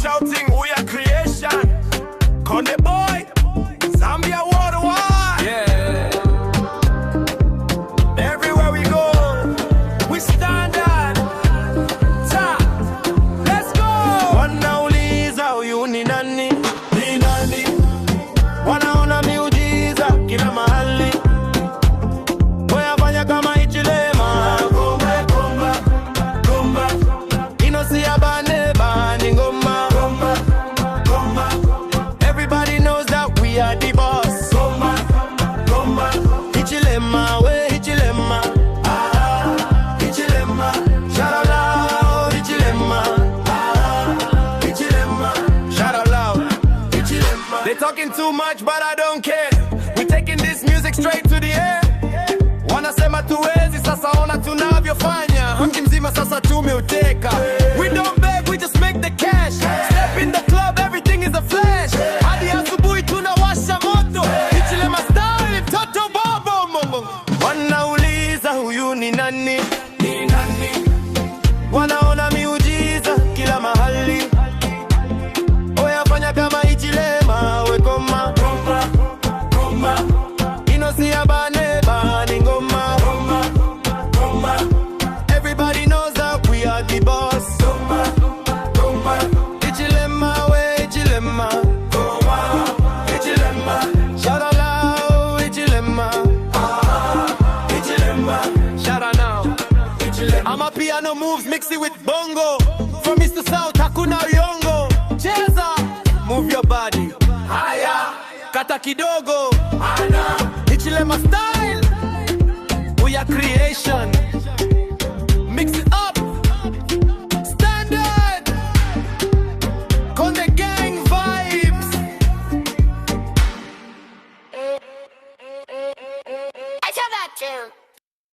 shouting, we are creation. Konde Boy, Zambia worldwide. Yeah. Everywhere we go, we stand out. Let's go. Wanauliza huyu ni nani? Ni nani? Wanaona miujiza kila mahali. Boya fanya kama Ichilema. Gomba, gomba, gomba. Inosia bane bani ngoma. Gomba, gomba. Everybody knows that we are the boss. Gomba, gomba. Ichilema, we Ichilema. Ah, Ichilema. Shout out loud, Ichilema. Ah, Ichilema. Shout out loud, Ichilema. They talking too much, but I don't care. We taking this music straight to the air. Wanasema tuwezi, sasa ona tunavyofanya. Mji mzima sasa tumeuteka. We don't beg, we just make the cash. Step in the club, everything is a flash. Hadi asubuhi tunawasha moto. Ichilema style, mtoto bobo. Wanauliza huyu ni nani? Ni nani? Wanaona miujiza kila mahali. Oya fanya kama Ichilema, we goma. Goma, goma. Inosia bane bani ngoma. Goma, goma. Everybody knows that we are the boss. Goma, goma. Ichilema, we Ichilema. Goma, Ichilema. Shout out loud, Ichilema. Ah, Ichilema. Shout out now, Ichilema. I'm a piano moves, mix it with bongo. From east to south, hakuna yongo. Cheza, move your body. Haya, kata kidogo. Ana, Ichilema style. We are creation. Mix it up. Standard. Konde gang vibes. I tell that tune.